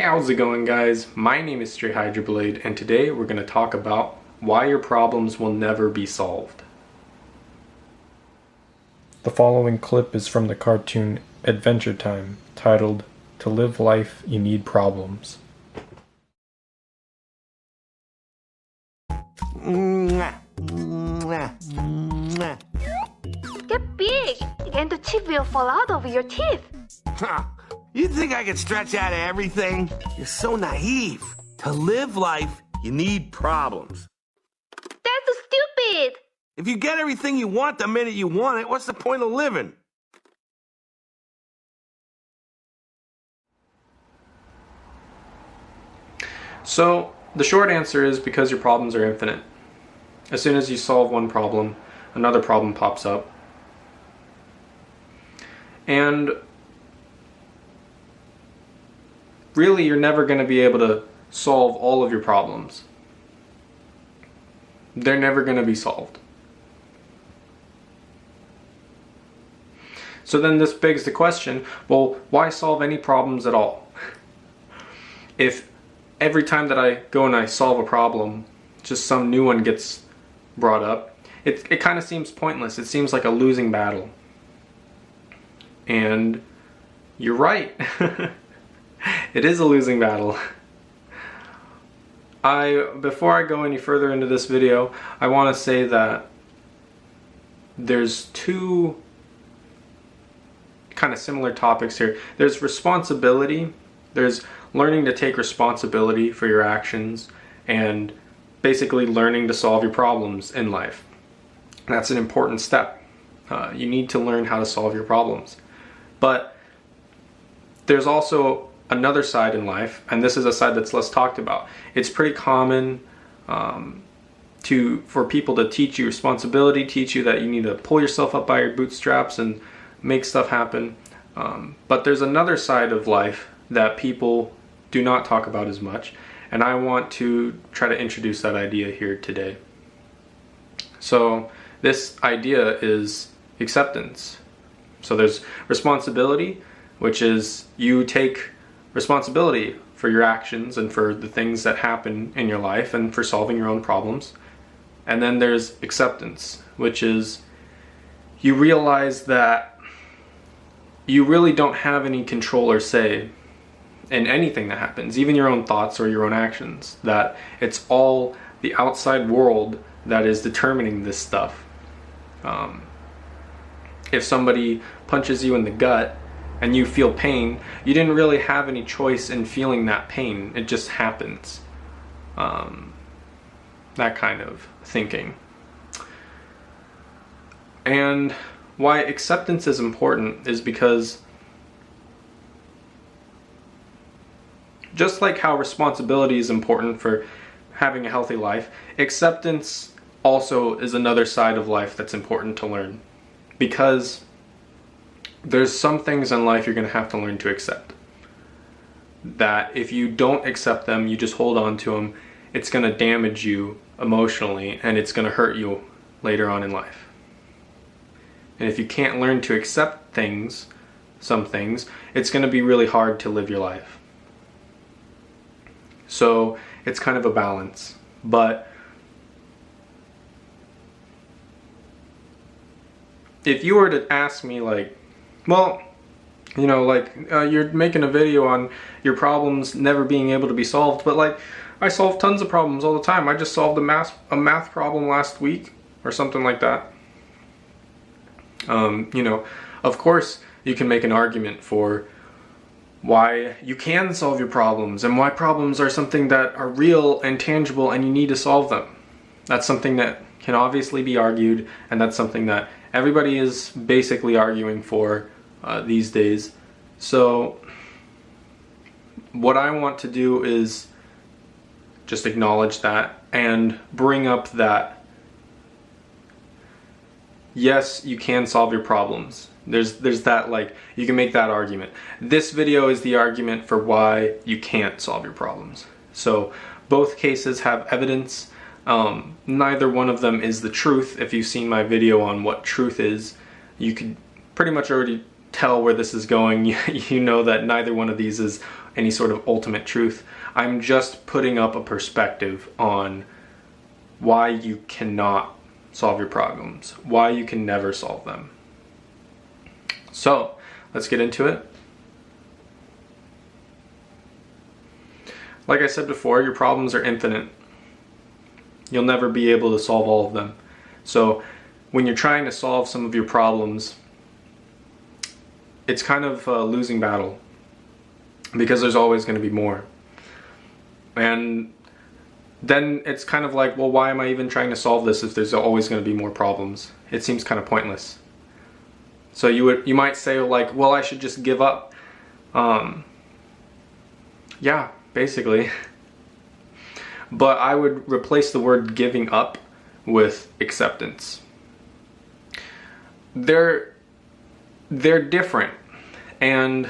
How's it going, guys? My name is Stray Hydroblade, and today we're going to talk about why your problems will never be solved. The following clip is from the cartoon Adventure Time, titled, "To Live Life, You Need Problems." Get big, and the chip will fall out of your teeth. You think I could stretch out of everything? You're so naive. To live life, you need problems. That's stupid. If you get everything you want the minute you want it, what's the point of living? So, the short answer is because your problems are infinite. As soon as you solve one problem, another problem pops up. And really, you're never going to be able to solve all of your problems. They're never going to be solved. So then this begs the question, well, why solve any problems at all? If every time that I go and I solve a problem, just some new one gets brought up, it kind of seems pointless. It seems like a losing battle. And you're right. It is a losing battle. Before I go any further into this video, I want to say that there's two kind of similar topics here. There's responsibility. There's learning to take responsibility for your actions and basically learning to solve your problems in life. That's an important step. You need to learn how to solve your problems. But there's also another side in life, and this is a side that's less talked about. It's pretty common for people to teach you responsibility, teach you that you need to pull yourself up by your bootstraps and make stuff happen. But there's another side of life that people do not talk about as much, and I want to try to introduce that idea here today. So this idea is acceptance. So there's responsibility, which is you take responsibility for your actions and for the things that happen in your life and for solving your own problems. And then there's acceptance, which is you realize that you really don't have any control or say in anything that happens, even your own thoughts or your own actions, that it's all the outside world that is determining this stuff. If somebody punches you in the gut and you feel pain, you didn't really have any choice in feeling that pain. It just happens. That kind of thinking. And why acceptance is important is because just like how responsibility is important for having a healthy life, acceptance also is another side of life that's important to learn. Because there's some things in life you're going to have to learn to accept. That if you don't accept them, you just hold on to them, it's going to damage you emotionally and it's going to hurt you later on in life. And if you can't learn to accept some things, it's going to be really hard to live your life. So it's kind of a balance. But if you were to ask me, like, well, you know, like, you're making a video on your problems never being able to be solved, but like, I solve tons of problems all the time. I just solved a math problem last week or something like that. You know, of course you can make an argument for why you can solve your problems and why problems are something that are real and tangible and you need to solve them. That's something that can obviously be argued, and that's something that everybody is basically arguing for these days. So what I want to do is just acknowledge that and bring up that yes, you can solve your problems. There's that, like, you can make that argument. This video is the argument for why you can't solve your problems. So both cases have evidence. Neither one of them is the truth. If you've seen my video on what truth is, you could pretty much already tell where this is going. You know that neither one of these is any sort of ultimate truth. I'm just putting up a perspective on why you cannot solve your problems, why you can never solve them. So, let's get into it. Like I said before, your problems are infinite. You'll never be able to solve all of them. So, when you're trying to solve some of your problems, it's kind of a losing battle because there's always going to be more. And then it's kind of like, well, why am I even trying to solve this if there's always going to be more problems? It seems kind of pointless. So you might say like, well, I should just give up. Yeah, basically. But I would replace the word giving up with acceptance. They're different, and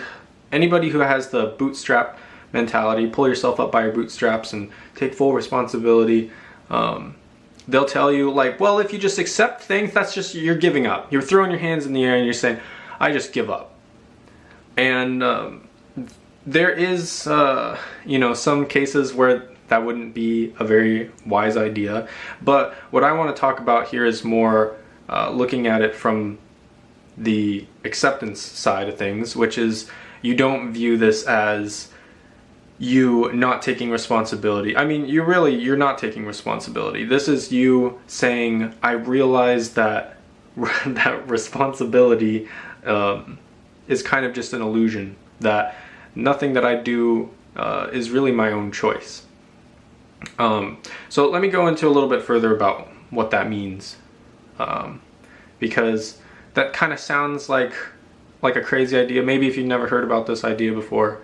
anybody who has the bootstrap mentality, pull yourself up by your bootstraps and take full responsibility, they'll tell you like, well, if you just accept things, that's just, you're giving up. You're throwing your hands in the air and you're saying, I just give up. And there is some cases where that wouldn't be a very wise idea, but what I want to talk about here is more looking at it from the acceptance side of things, which is you don't view this as you not taking responsibility. I mean, you're not taking responsibility. This is you saying, I realize that that responsibility is kind of just an illusion, that nothing that I do is really my own choice. So let me go into a little bit further about what that means, because that kind of sounds like a crazy idea. Maybe if you've never heard about this idea before,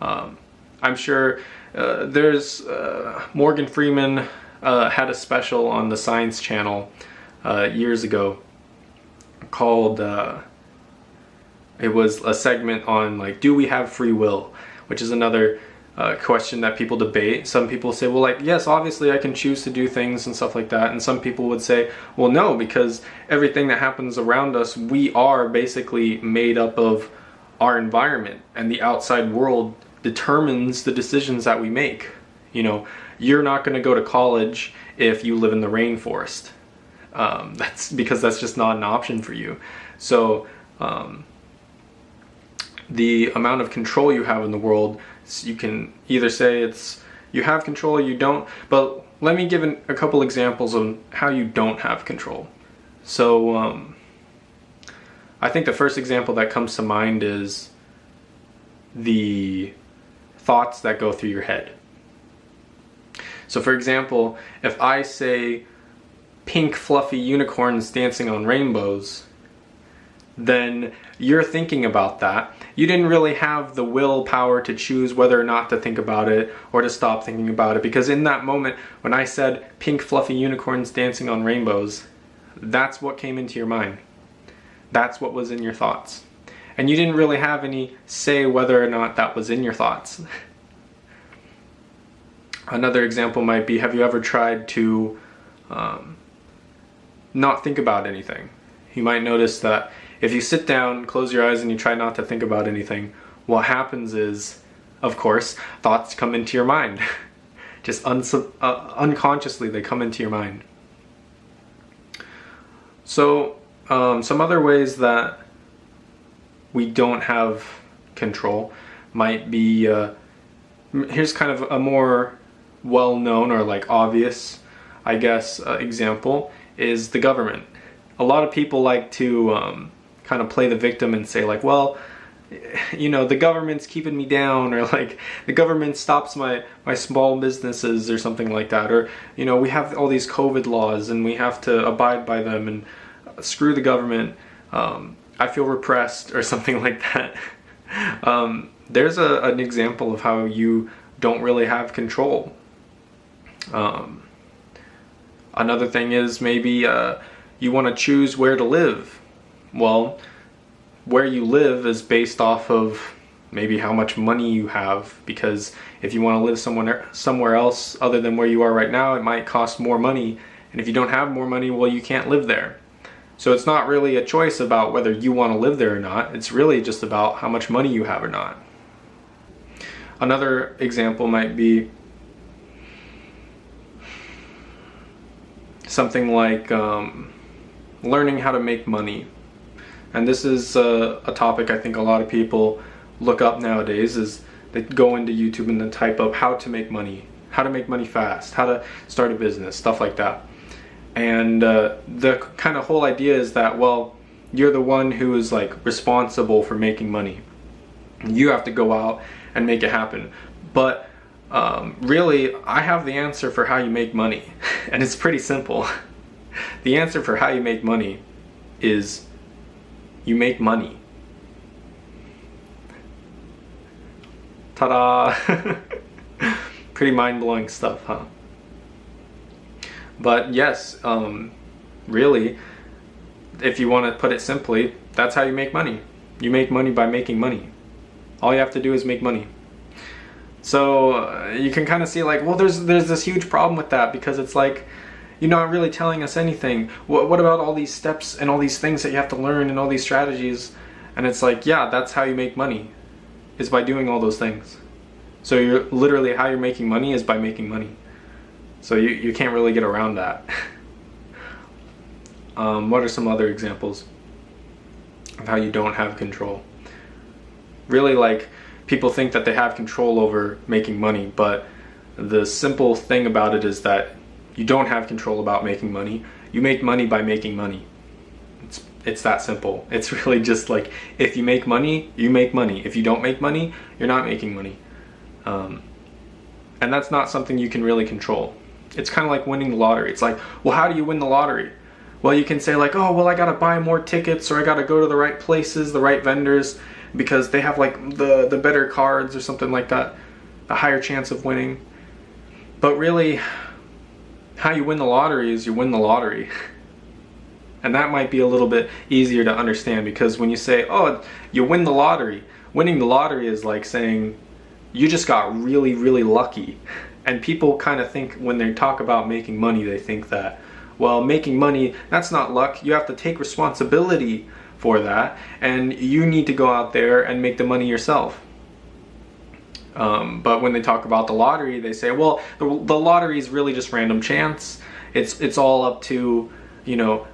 I'm sure there's Morgan Freeman had a special on the Science Channel years ago called it was a segment on like, do we have free will, which is another question that people debate. Some people say, well, like, yes, obviously I can choose to do things and stuff like that. And some people would say, well, no, because everything that happens around us, we are basically made up of our environment, and the outside world determines the decisions that we make. You know, you're not going to go to college if you live in the rainforest. That's because that's just not an option for you. So the amount of control you have in the world, you can either say it's you have control or you don't, but let me give a couple examples of how you don't have control. So I think the first example that comes to mind is the thoughts that go through your head. So for example, if I say pink fluffy unicorns dancing on rainbows, then you're thinking about that. You didn't really have the willpower to choose whether or not to think about it or to stop thinking about it, because in that moment when I said pink fluffy unicorns dancing on rainbows, that's what came into your mind. That's what was in your thoughts. And you didn't really have any say whether or not that was in your thoughts. Another example might be, have you ever tried to not think about anything? You might notice that if you sit down, close your eyes, and you try not to think about anything, what happens is, of course, thoughts come into your mind. Just unconsciously, they come into your mind. So, some other ways that we don't have control might be, here's kind of a more well-known or like obvious, I guess, example is the government. A lot of people like to kind of play the victim and say like, well, you know, the government's keeping me down, or like the government stops my small businesses or something like that, or, you know, we have all these COVID laws and we have to abide by them, and screw the government, I feel repressed, or something like that. There's an example of how you don't really have control. Another thing is maybe you want to choose where to live. Well, where you live is based off of maybe how much money you have, because if you want to live somewhere else other than where you are right now, it might cost more money, and if you don't have more money, well, you can't live there. So it's not really a choice about whether you want to live there or not. It's really just about how much money you have or not. Another example might be something like learning how to make money. And this is a topic I think a lot of people look up nowadays, is they go into YouTube and then type up how to make money fast, how to start a business, stuff like that. And the kind of whole idea is that, well, you're the one who is like responsible for making money. You have to go out and make it happen. But really, I have the answer for how you make money, and it's pretty simple. The answer for how you make money is you make money. Ta-da! Pretty mind-blowing stuff, huh? But yes, really, if you want to put it simply, that's how you make money. You make money by making money. All you have to do is make money. So you can kind of see like, well, there's this huge problem with that, because it's like, you're not really telling us anything. What about all these steps and all these things that you have to learn and all these strategies? And it's like, yeah, that's how you make money, is by doing all those things. So you're literally, how you're making money is by making money. So you can't really get around that. What are some other examples of how you don't have control? Really, like, people think that they have control over making money, but the simple thing about it is that you don't have control about making money. You make money by making money. It's that simple. It's really just like, if you make money, you make money. If you don't make money, you're not making money. And that's not something you can really control. It's kind of like winning the lottery. It's like, well, how do you win the lottery? Well, you can say like, oh, well, I gotta buy more tickets, or I gotta go to the right places, the right vendors, because they have like the better cards or something like that, a higher chance of winning. But really, how you win the lottery is you win the lottery. And that might be a little bit easier to understand, because when you say, oh, you win the lottery, winning the lottery is like saying you just got really, really lucky. And people kind of think, when they talk about making money, they think that, well, making money, that's not luck. You have to take responsibility for that, and you need to go out there and make the money yourself. But when they talk about the lottery, they say, well, the lottery is really just random chance. It's all up to, you know,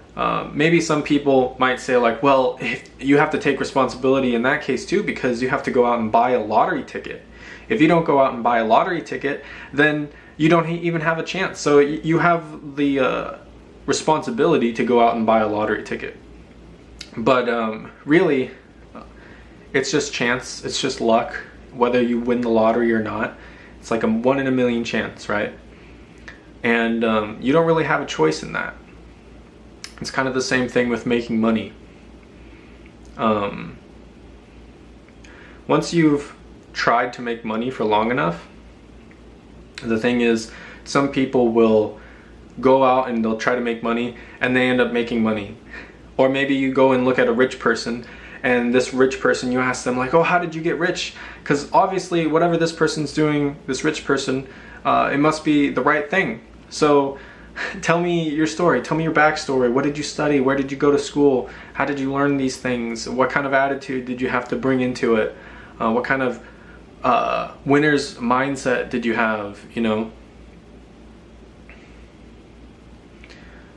maybe some people might say like, well, if you have to take responsibility in that case too, because you have to go out and buy a lottery ticket. If you don't go out and buy a lottery ticket, then you don't even have a chance. So you have the responsibility to go out and buy a lottery ticket. But really, it's just chance. It's just luck, whether you win the lottery or not. It's like a 1 in a million chance, right? And you don't really have a choice in that. It's kind of the same thing with making money. Once you've tried to make money for long enough, the thing is, some people will go out and they'll try to make money and they end up making money. Or maybe you go and look at a rich person, and this rich person, you ask them like, oh, how did you get rich? Because obviously whatever this person's doing, this rich person, it must be the right thing. So tell me your story, tell me your backstory. What did you study? Where did you go to school? How did you learn these things? What kind of attitude did you have to bring into it? What kind of winner's mindset did you have, you know?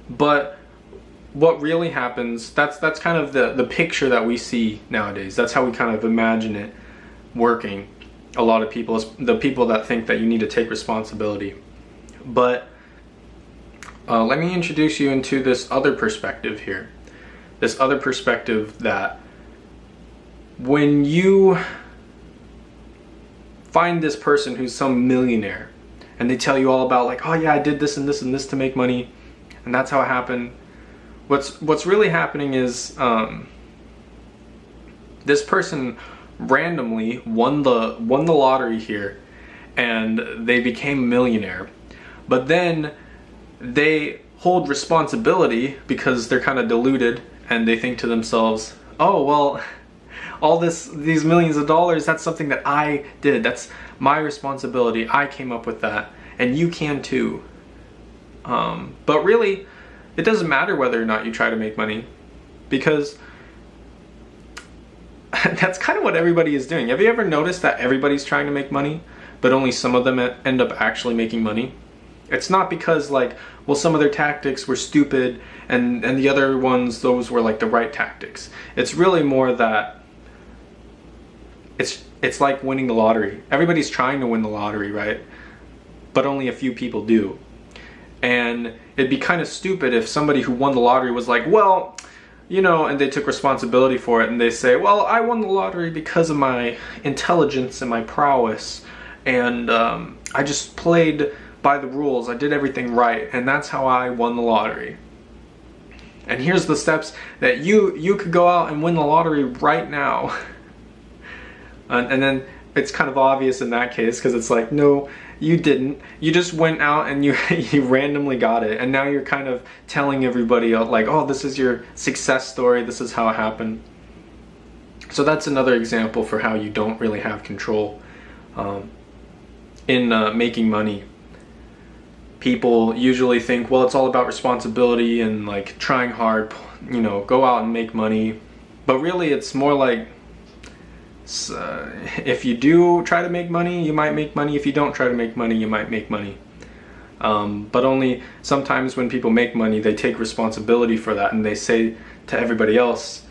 But what really happens, that's kind of the picture that we see nowadays. That's how we kind of imagine it working. A lot of people, the people that think that you need to take responsibility. But let me introduce you into this other perspective here. This other perspective that when you find this person who's some millionaire and they tell you all about like, oh yeah, I did this and this and this to make money, and that's how it happened. What's really happening is this person randomly won the lottery here, and they became a millionaire. But then they hold responsibility because they're kind of deluded, and they think to themselves, oh well, all these millions of dollars, that's something that I did. That's my responsibility. I came up with that, and you can too. But really, it doesn't matter whether or not you try to make money, because that's kind of what everybody is doing. Have you ever noticed that everybody's trying to make money, but only some of them end up actually making money? It's not because like, well, some of their tactics were stupid and the other ones, those were like the right tactics. It's really more that it's like winning the lottery. Everybody's trying to win the lottery, right? But only a few people do. And it'd be kind of stupid if somebody who won the lottery was like, well, you know, and they took responsibility for it and they say, well, I won the lottery because of my intelligence and my prowess, and I just played by the rules, I did everything right, and that's how I won the lottery. And here's the steps that you could go out and win the lottery right now. And then it's kind of obvious in that case, because it's like, no, you didn't. You just went out and you randomly got it, and now you're kind of telling everybody else, like, oh, this is your success story, this is how it happened. So that's another example for how you don't really have control in making money. People usually think, well, it's all about responsibility and like trying hard, you know, go out and make money. But really it's more like, if you do try to make money, you might make money. If you don't try to make money, you might make money. But only sometimes when people make money, they take responsibility for that and they say to everybody else,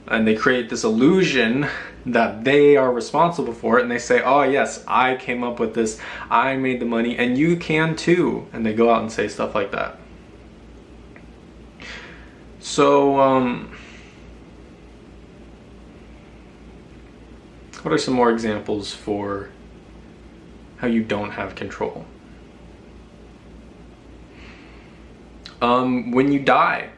and they create this illusion that they are responsible for it, and they say, oh yes, I came up with this, I made the money, and you can too. And they go out and say stuff like that. So what are some more examples for how you don't have control? When you die,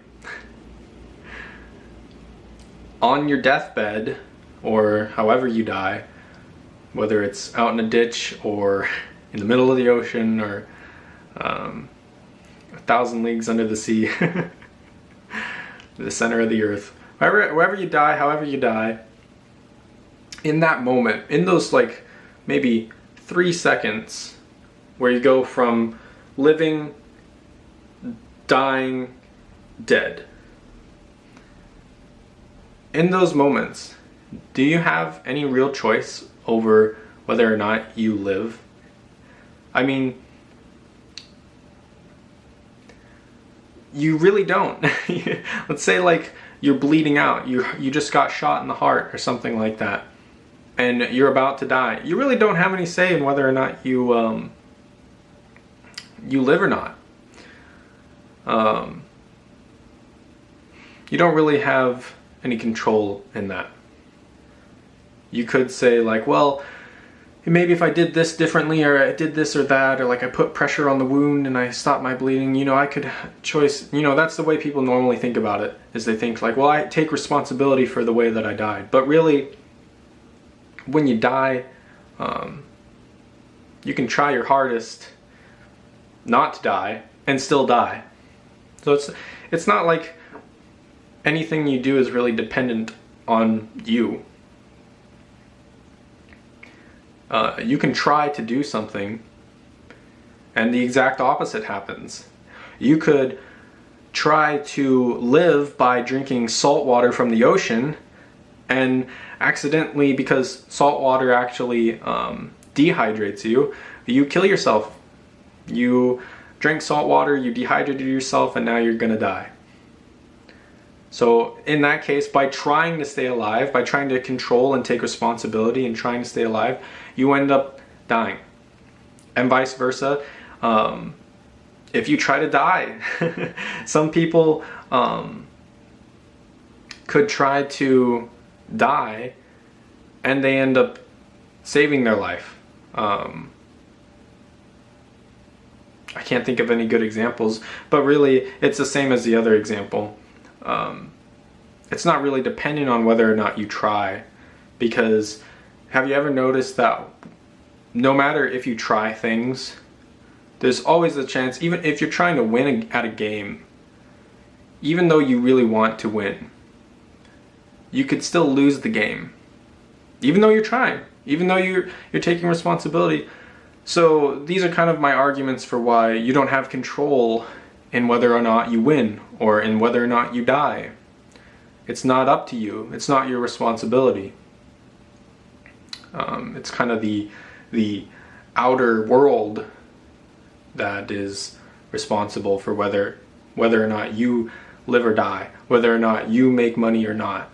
on your deathbed, or however you die, whether it's out in a ditch or in the middle of the ocean or 1,000 leagues under the sea, the center of the earth, wherever you die, however you die, in that moment, in those like maybe 3 seconds where you go from living, dying, dead, in those moments, do you have any real choice over whether or not you live? I mean, you really don't. Let's say like you're bleeding out, you just got shot in the heart or something like that, and you're about to die. You really don't have any say in whether or not you you live or not. You don't really have any control in that. You could say like, well, maybe if I did this differently, or I did this or that, or like I put pressure on the wound and I stopped my bleeding, you know, I could choice, you know, that's the way people normally think about it, is they think like, well, I take responsibility for the way that I died. But really, when you die, you can try your hardest not to die and still die. So it's not like anything you do is really dependent on you. You can try to do something and the exact opposite happens. You could try to live by drinking salt water from the ocean, and accidentally, because salt water actually dehydrates you, you kill yourself. You drank salt water, you dehydrated yourself, and now you're gonna die. So in that case, by trying to stay alive, by trying to control and take responsibility and trying to stay alive, you end up dying. And vice versa, if you try to die, some people could try to die and they end up saving their life. I can't think of any good examples, but really it's the same as the other example. It's not really dependent on whether or not you try, because have you ever noticed that no matter if you try things, there's always a chance, even if you're trying to win at a game, even though you really want to win, you could still lose the game, even though you're trying, even though you're taking responsibility. So these are kind of my arguments for why you don't have control in whether or not you win or in whether or not you die. It's not up to you. It's not your responsibility. It's kind of the outer world that is responsible for whether or not you live or die, whether or not you make money or not,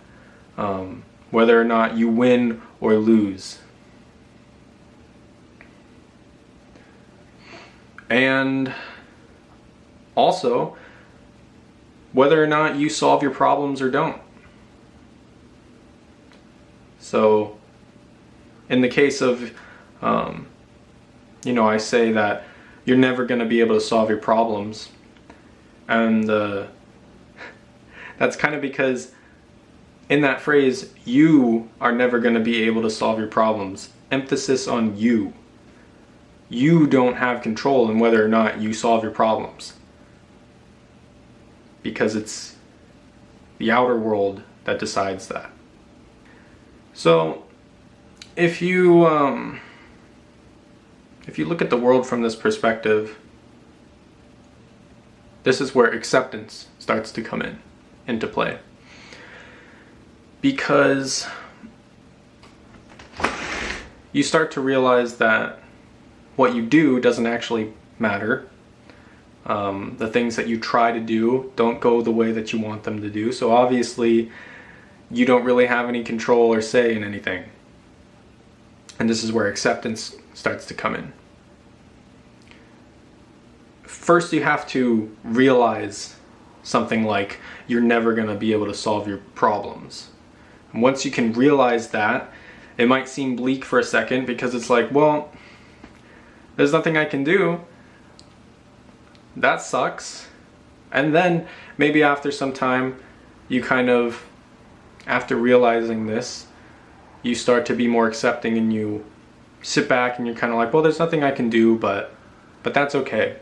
whether or not you win or lose. And also, whether or not you solve your problems or don't. So, in the case of, I say that you're never going to be able to solve your problems. And that's kind of because in that phrase, you are never going to be able to solve your problems. Emphasis on you. You don't have control in whether or not you solve your problems. Because it's the outer world that decides that. So, if you look at the world from this perspective, this is where acceptance starts to come into play. Because you start to realize that what you do doesn't actually matter. The things that you try to do don't go the way that you want them to do. So obviously, you don't really have any control or say in anything. And this is where acceptance starts to come in. First, you have to realize something like you're never going to be able to solve your problems. And once you can realize that, it might seem bleak for a second because it's like, well, there's nothing I can do. That sucks. And then maybe after some time, you kind of, after realizing this, you start to be more accepting and you sit back and you're kind of like, well, there's nothing I can do, but that's okay.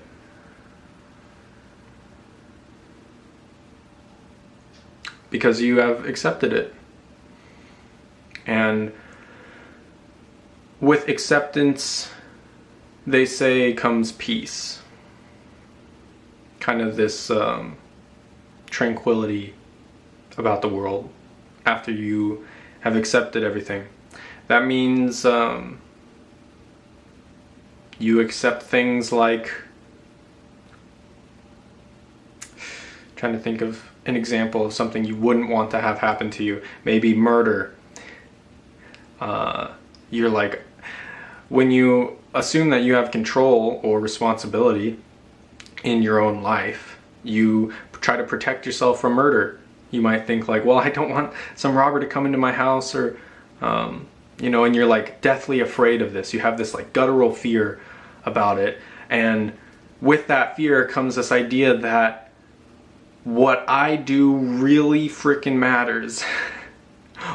Because you have accepted it. And with acceptance, they say comes peace. Kind of this tranquility about the world after you have accepted everything. That means you accept things like, trying to think of an example of something you wouldn't want to have happen to you. Maybe murder. You're like, when you assume that you have control or responsibility in your own life, you try to protect yourself from murder. You might think like, well, I don't want some robber to come into my house, or and you're like deathly afraid of this. You have this like guttural fear about it, and with that fear comes this idea that what I do really freaking matters.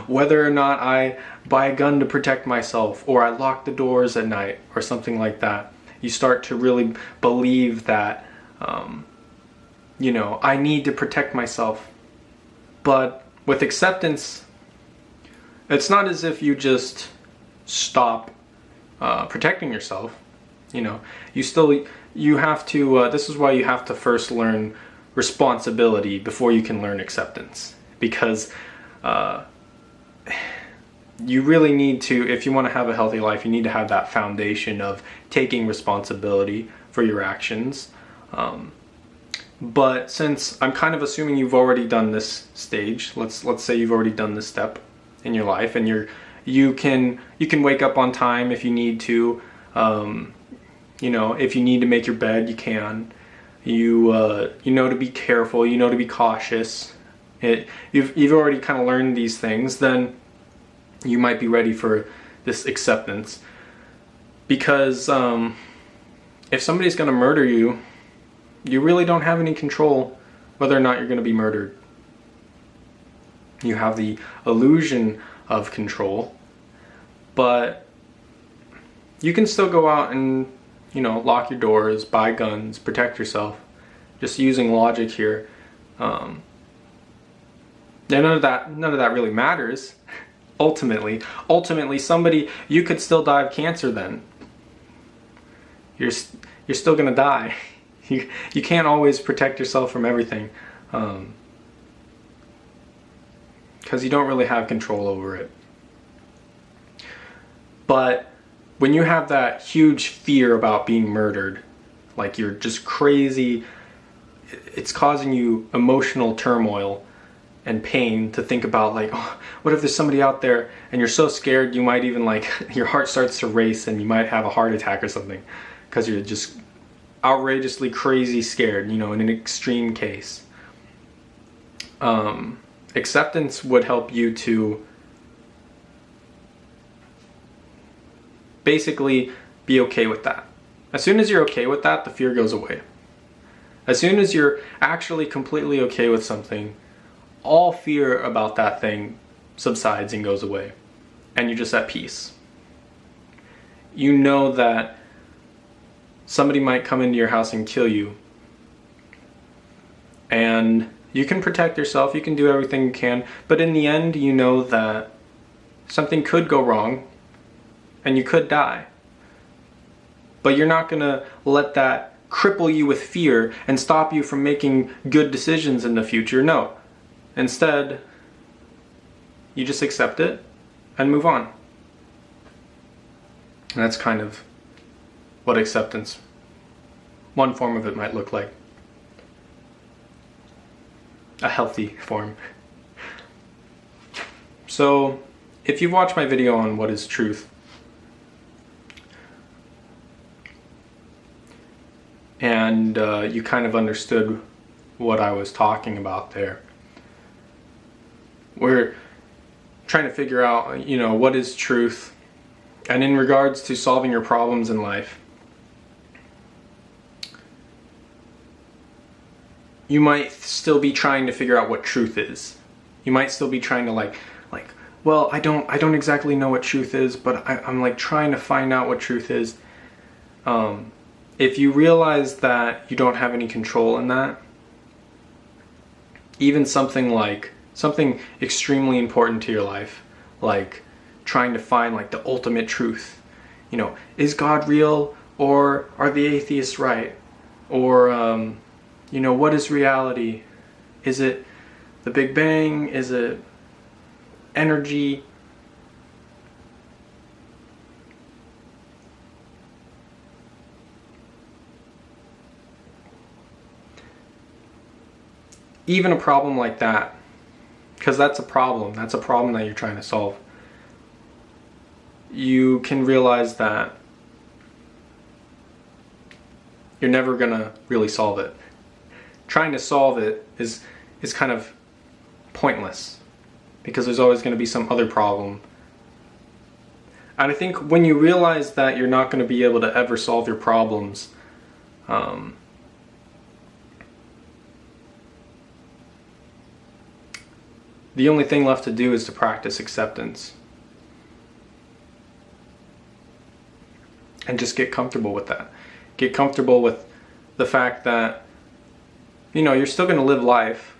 Whether or not I buy a gun to protect myself, or I lock the doors at night, or something like that. You start to really believe that, I need to protect myself. But with acceptance, it's not as if you just stop protecting yourself. You have to, this is why you have to first learn responsibility before you can learn acceptance. Because you really need to, if you want to have a healthy life, you need to have that foundation of taking responsibility for your actions. But since I'm kind of assuming you've already done this stage, let's say you've already done this step in your life, and you can wake up on time if you need to. If you need to make your bed, you can. To be careful, to be cautious. You've already kind of learned these things, then you might be ready for this acceptance. Because if somebody's going to murder you, you really don't have any control whether or not you're going to be murdered. You have the illusion of control, but you can still go out and, lock your doors, buy guns, protect yourself. Just using logic here. None of that really matters. Ultimately, you could still die of cancer then. You're still gonna die. You can't always protect yourself from everything. Because you don't really have control over it. But when you have that huge fear about being murdered, like you're just crazy, it's causing you emotional turmoil and pain to think about, like, oh, what if there's somebody out there, and you're so scared you might even, like, your heart starts to race and you might have a heart attack or something because you're just outrageously crazy scared, you know, in an extreme case. Acceptance would help you to basically be okay with that. As soon as you're okay with that, the fear goes away. As soon as you're actually completely okay with something, all fear about that thing subsides and goes away, and you're just at peace. You know that somebody might come into your house and kill you, and you can protect yourself, you can do everything you can, but in the end you know that something could go wrong and you could die. But you're not gonna let that cripple you with fear and stop you from making good decisions in the future. No. Instead, you just accept it and move on. And that's kind of what acceptance, one form of it, might look like. A healthy form. So, if you've watched my video on what is truth, and you kind of understood what I was talking about there, we're trying to figure out, you know, what is truth, and in regards to solving your problems in life, you might still be trying to figure out what truth is. You might still be trying to like, well, I don't exactly know what truth is, but I'm like trying to find out what truth is. If you realize that you don't have any control in that, even something extremely important to your life, like trying to find like the ultimate truth, you know, is God real, or are the atheists right, or you know, what is reality? Is it the Big Bang? Is it energy? Even a problem like that, because that's a problem that you're trying to solve, you can realize that you're never gonna really solve it. Trying to solve it is kind of pointless, because there's always going to be some other problem. And I think when you realize that you're not going to be able to ever solve your problems, the only thing left to do is to practice acceptance. And just get comfortable with that. Get comfortable with the fact that, you know, you're still going to live life.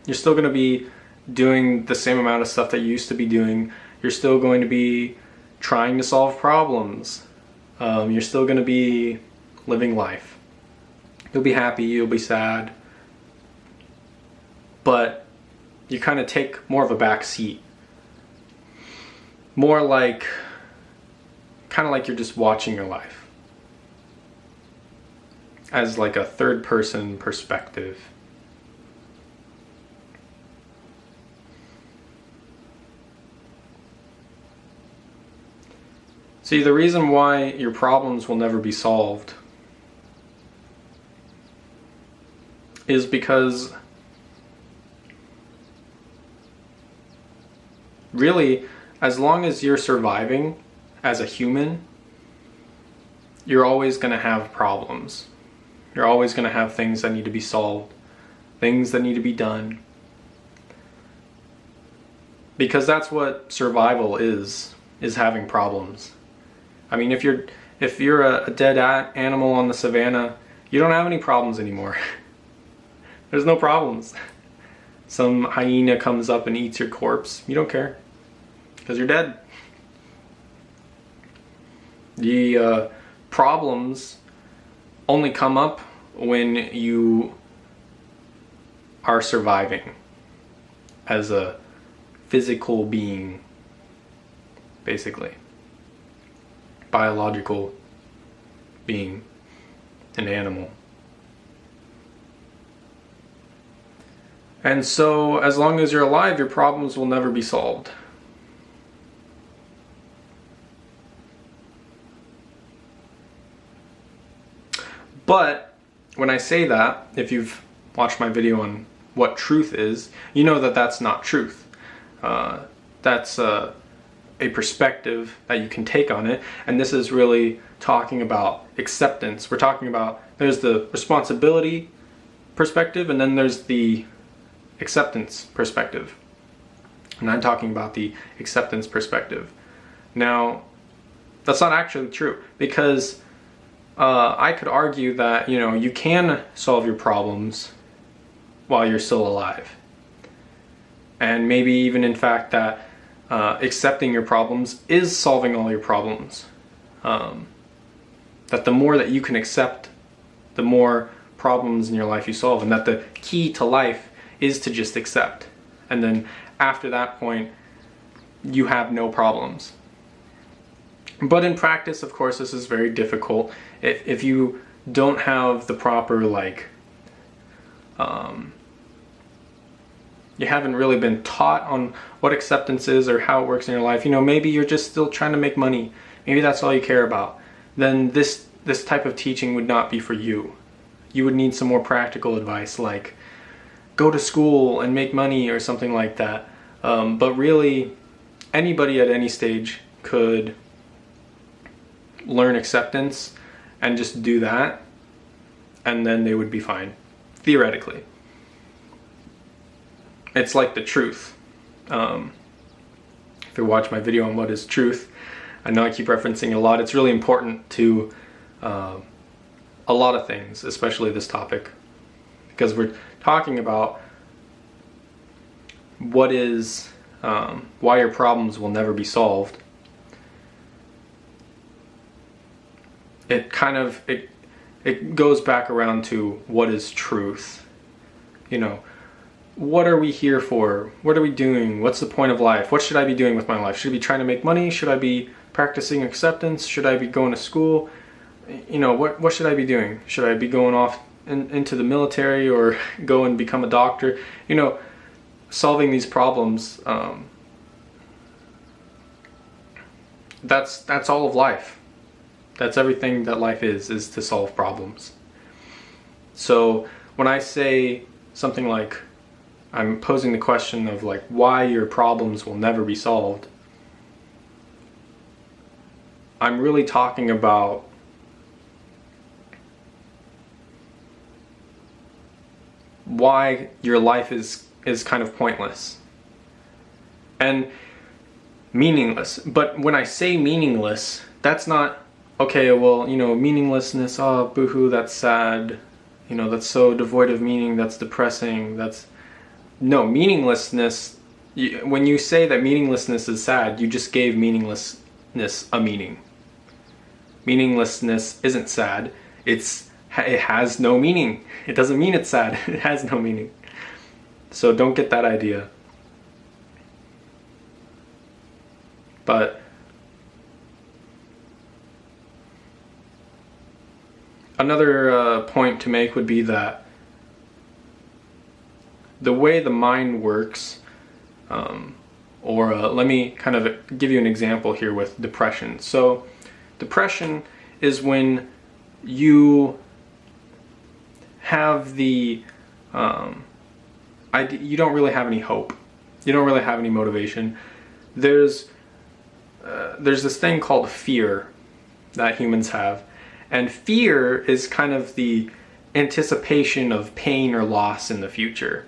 You're still going to be doing the same amount of stuff that you used to be doing. You're still going to be trying to solve problems. You're still going to be living life. You'll be happy, you'll be sad. But you kind of take more of a back seat. More like, kind of like you're just watching your life as like a third person perspective. See, the reason why your problems will never be solved is because really, as long as you're surviving as a human, you're always going to have problems. You're always going to have things that need to be solved, things that need to be done. Because that's what survival is having problems. I mean, if you're a dead animal on the savannah, you don't have any problems anymore. There's no problems. Some hyena comes up and eats your corpse, you don't care, because you're dead. The problems only come up when you are surviving as a physical being, basically. biological being, an animal. And so, as long as you're alive, your problems will never be solved. But when I say that, if you've watched my video on what truth is, you know that that's not truth. That's a perspective that you can take on it, and this is really talking about acceptance. We're talking about, there's the responsibility perspective, and then there's the acceptance perspective. And I'm talking about the acceptance perspective. Now, that's not actually true, because I could argue that, you know, you can solve your problems while you're still alive. And maybe even in fact that accepting your problems is solving all your problems. That the more that you can accept, the more problems in your life you solve, and that the key to life is to just accept. And then after that point, you have no problems. But in practice, of course, this is very difficult. If you don't have the proper, you haven't really been taught on what acceptance is or how it works in your life. You know, maybe you're just still trying to make money. Maybe that's all you care about. Then this type of teaching would not be for you. You would need some more practical advice, like go to school and make money or something like that. But really, anybody at any stage could learn acceptance and just do that, and then they would be fine, theoretically. It's like the truth. If you watch my video on what is truth, I know I keep referencing it a lot. It's really important to a lot of things, especially this topic, because we're talking about what is, why your problems will never be solved. It goes back around to what is truth. You know, what are we here for? What are we doing? What's the point of life? What should I be doing with my life? Should I be trying to make money? Should I be practicing acceptance? Should I be going to school? You know, what should I be doing? Should I be going off into the military or go and become a doctor? You know, solving these problems, that's all of life. That's everything that life is to solve problems. So when I say something like, I'm posing the question of like why your problems will never be solved, I'm really talking about why your life is kind of pointless and meaningless. But when I say meaningless, that's not, okay, well, you know, meaninglessness, oh, boohoo, that's sad, you know, that's so devoid of meaning, that's depressing, no, meaninglessness, when you say that meaninglessness is sad, you just gave meaninglessness a meaning. Meaninglessness isn't sad, it has no meaning. It doesn't mean it's sad, it has no meaning. So don't get that idea. But another point to make would be that the way the mind works, let me kind of give you an example here with depression. So depression is when you have you don't really have any hope. You don't really have any motivation. There's this thing called fear that humans have. And fear is kind of the anticipation of pain or loss in the future.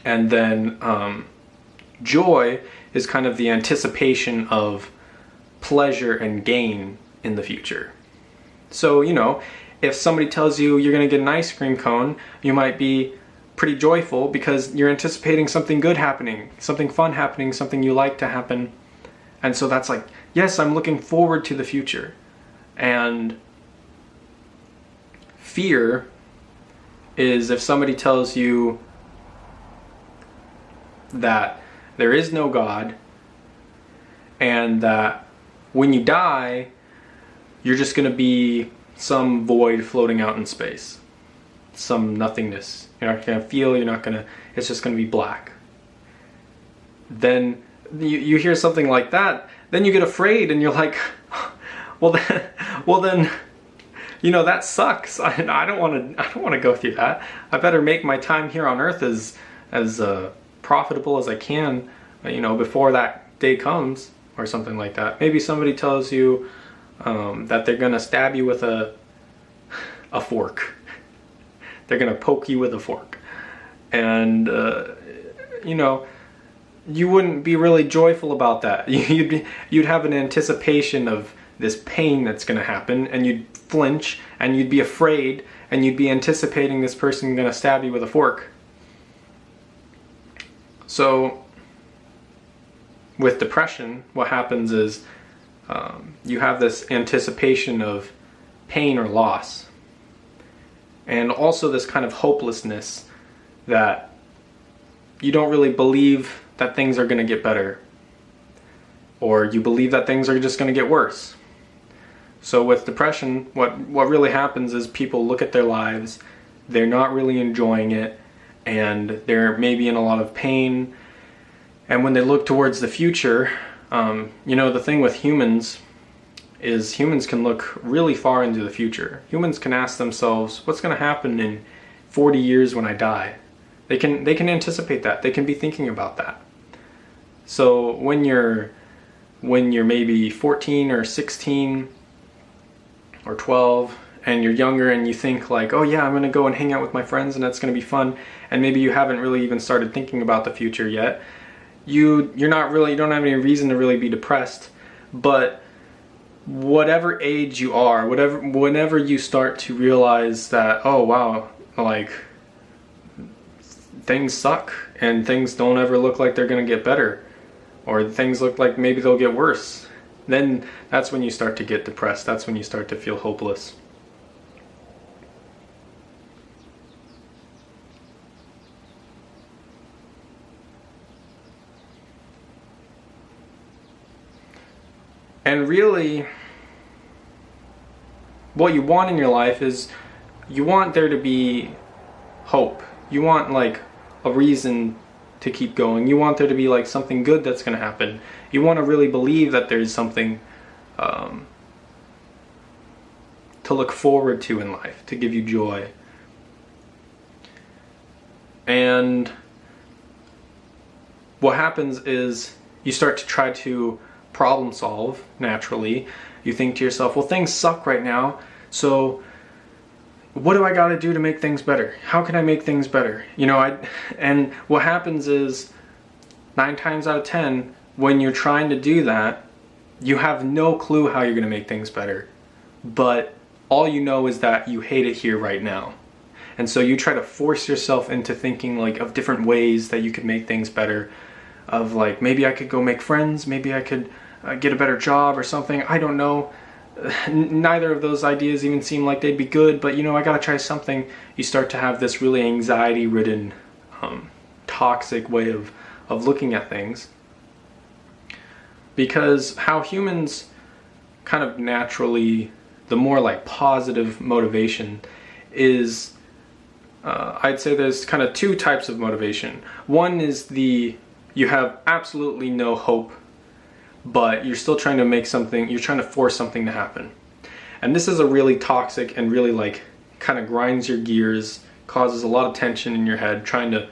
And then joy is kind of the anticipation of pleasure and gain in the future. So, you know, if somebody tells you you're going to get an ice cream cone, you might be pretty joyful because you're anticipating something good happening, something fun happening, something you like to happen. And so that's like, yes, I'm looking forward to the future. And fear is if somebody tells you that there is no God and that when you die, you're just going to be some void floating out in space, some nothingness. You're not going to feel, it's just going to be black. Then you hear something like that, then you get afraid and you're like, well then, that sucks. I don't want to go through that. I better make my time here on Earth as profitable as I can, before that day comes, or something like that. Maybe somebody tells you that they're gonna stab you with a fork. They're gonna poke you with a fork, and you wouldn't be really joyful about that. You'd have an anticipation of this pain that's gonna happen, and you'd flinch, and you'd be afraid, and you'd be anticipating this person gonna stab you with a fork. So with depression, what happens is you have this anticipation of pain or loss, and also this kind of hopelessness that you don't really believe that things are going to get better, or you believe that things are just going to get worse. So with depression, what really happens is people look at their lives, they're not really enjoying it, and they're maybe in a lot of pain. And when they look towards the future, the thing with humans is humans can look really far into the future. Humans can ask themselves, what's going to happen in 40 years when I die? They can anticipate that. They can be thinking about that. So when you're maybe 14 or 16 or 12 and you're younger and you think like, oh yeah, I'm going to go and hang out with my friends and that's going to be fun, and maybe you haven't really even started thinking about the future yet, you don't have any reason to really be depressed. But whatever age you are, whenever you start to realize that, oh wow, like things suck and things don't ever look like they're going to get better, or things look like maybe they'll get worse, then that's when you start to get depressed. That's when you start to feel hopeless. And really, what you want in your life is, you want there to be hope. You want like a reason to keep going. You want there to be like something good that's going to happen. You want to really believe that there's something to look forward to in life, to give you joy. And what happens is you start to try to problem solve naturally. You think to yourself, well, things suck right now, so what do I got to do to make things better? How can I make things better? And what happens is 9 times out of 10, when you're trying to do that, you have no clue how you're going to make things better. But all you know is that you hate it here right now. And so you try to force yourself into thinking like of different ways that you could make things better. Of like, maybe I could go make friends, maybe I could get a better job or something. I don't know. Neither of those ideas even seem like they'd be good, but I gotta try something. You start to have this really anxiety-ridden, toxic way of looking at things. Because how humans kind of naturally, the more like positive motivation is, I'd say there's kind of 2 types of motivation. One is you have absolutely no hope, but you're still trying to make something, you're trying to force something to happen. And this is a really toxic and really like kind of grinds your gears, causes a lot of tension in your head, trying to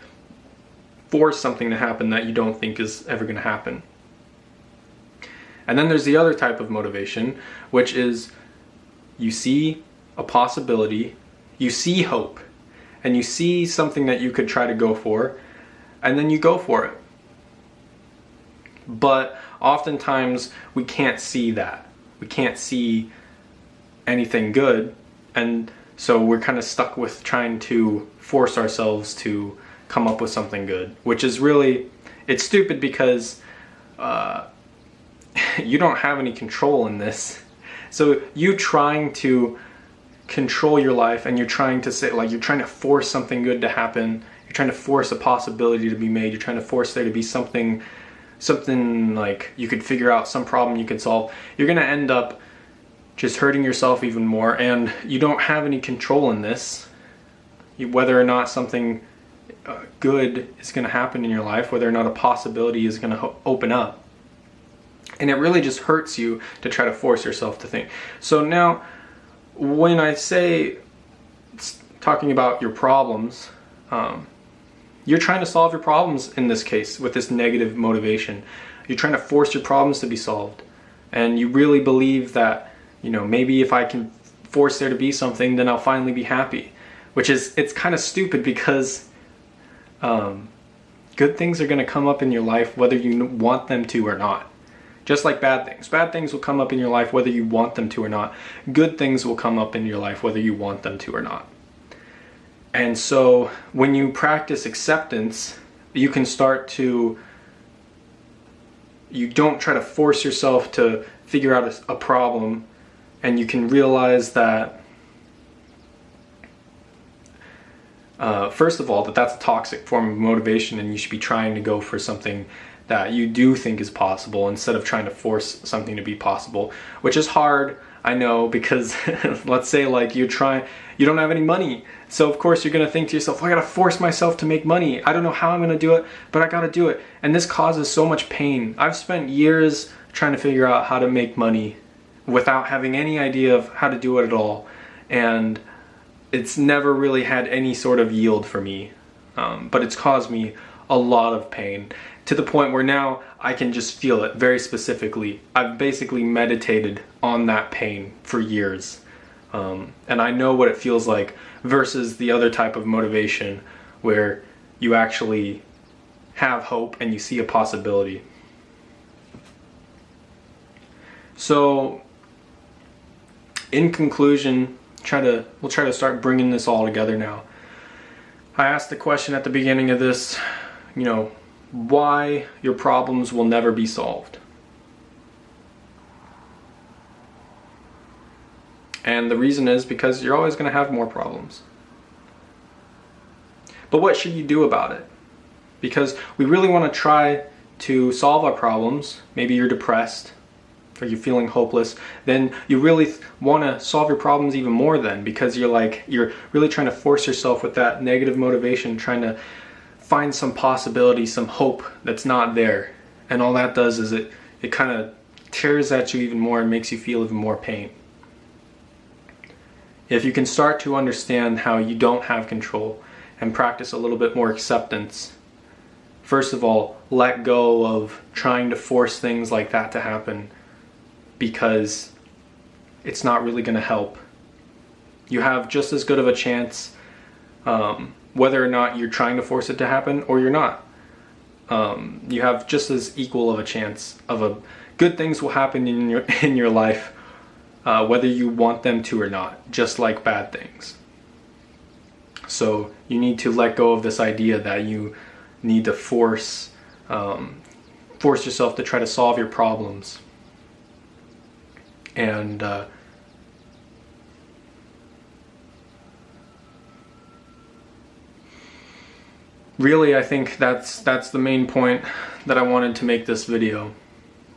force something to happen that you don't think is ever going to happen. And then there's the other type of motivation, which is you see a possibility, you see hope, and you see something that you could try to go for, and then you go for it. But oftentimes we can't see that. We can't see anything good, and so we're kind of stuck with trying to force ourselves to come up with something good, which is really, it's stupid because you don't have any control in this. So you trying to control your life, and you're trying to say, like, you're trying to force something good to happen, you're trying to force a possibility to be made, you're trying to force there to be something something like you could figure out, some problem you could solve, you're going to end up just hurting yourself even more, and you don't have any control in this. Whether or not something good is going to happen in your life, whether or not a possibility is going to open up. And it really just hurts you to try to force yourself to think. So now, when I say talking about your problems, you're trying to solve your problems in this case with this negative motivation. You're trying to force your problems to be solved. And you really believe that, maybe if I can force there to be something, then I'll finally be happy. It's kind of stupid, because good things are going to come up in your life whether you want them to or not. Just like bad things. Bad things will come up in your life whether you want them to or not. Good things will come up in your life whether you want them to or not. And so when you practice acceptance, you can start to, you don't try to force yourself to figure out a problem, and you can realize that first of all, that's a toxic form of motivation, and you should be trying to go for something that you do think is possible instead of trying to force something to be possible, which is hard, I know, because let's say like you don't have any money. So of course you're going to think to yourself, well, I got to force myself to make money. I don't know how I'm going to do it, but I got to do it. And this causes so much pain. I've spent years trying to figure out how to make money without having any idea of how to do it at all. And it's never really had any sort of yield for me, but it's caused me a lot of pain, to the point where now I can just feel it very specifically. I've basically meditated on that pain for years, and I know what it feels like versus the other type of motivation where you actually have hope and you see a possibility. So in conclusion, we'll try to start bringing this all together now. I asked the question at the beginning of this, why your problems will never be solved. And the reason is because you're always going to have more problems. But what should you do about it? Because we really want to try to solve our problems. Maybe you're depressed, or you're feeling hopeless, then you really want to solve your problems even more then, because you're really trying to force yourself with that negative motivation, trying to find some possibility, some hope that's not there. And all that does is it kind of tears at you even more and makes you feel even more pain. If you can start to understand how you don't have control and practice a little bit more acceptance, first of all, let go of trying to force things like that to happen, because it's not really going to help. You have just as good of a chance whether or not you're trying to force it to happen or you're not. You have just as equal of a chance of good things will happen in your life whether you want them to or not, just like bad things. So you need to let go of this idea that you need to force yourself to try to solve your problems. And really, I think that's the main point that I wanted to make this video,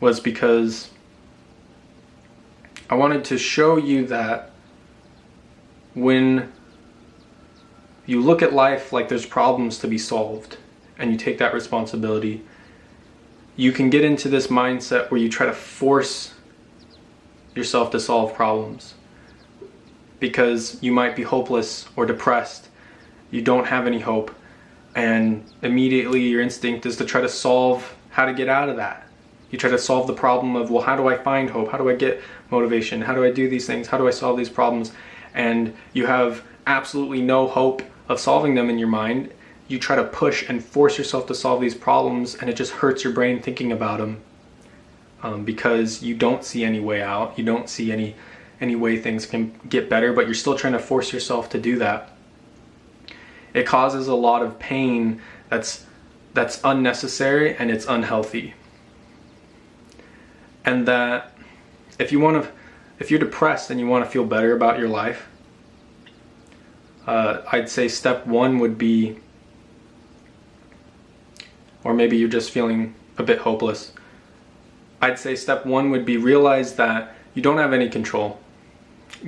was because I wanted to show you that when you look at life like there's problems to be solved and you take that responsibility, you can get into this mindset where you try to force yourself to solve problems because you might be hopeless or depressed, you don't have any hope, and immediately your instinct is to try to solve how to get out of that. You try to solve the problem of, well, how do I find hope? How do I get motivation? How do I do these things? How do I solve these problems? And you have absolutely no hope of solving them in your mind. You try to push and force yourself to solve these problems, and it just hurts your brain thinking about them. Because you don't see any way out, you don't see any way things can get better, but you're still trying to force yourself to do that. It causes a lot of pain that's unnecessary, and it's unhealthy. And that if you're depressed and you want to feel better about your life, I'd say step one would be, or maybe you're just feeling a bit hopeless, I'd say step one would be realize that you don't have any control.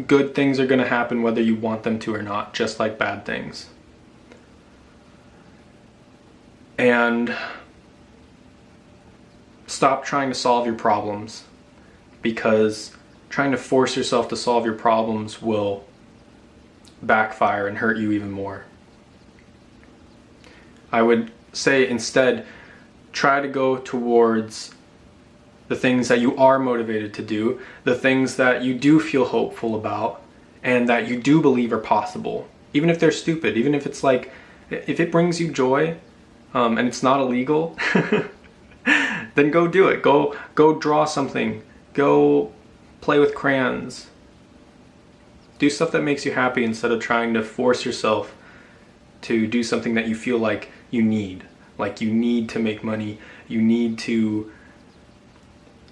Good things are going to happen whether you want them to or not, just like bad things. And stop trying to solve your problems, because trying to force yourself to solve your problems will backfire and hurt you even more. I would say instead, try to go towards the things that you are motivated to do, the things that you do feel hopeful about, and that you do believe are possible. Even if they're stupid, even if it's like, if it brings you joy, and it's not illegal, then go do it. Go draw something. Go play with crayons. Do stuff that makes you happy instead of trying to force yourself to do something that you feel like you need. Like you need to make money. You need to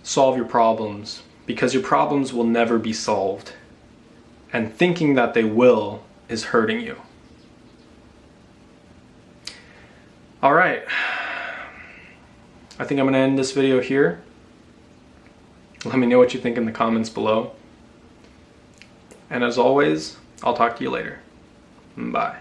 solve your problems, because your problems will never be solved. And thinking that they will is hurting you. All right. I think I'm going to end this video here. Let me know what you think in the comments below. And as always, I'll talk to you later. Bye.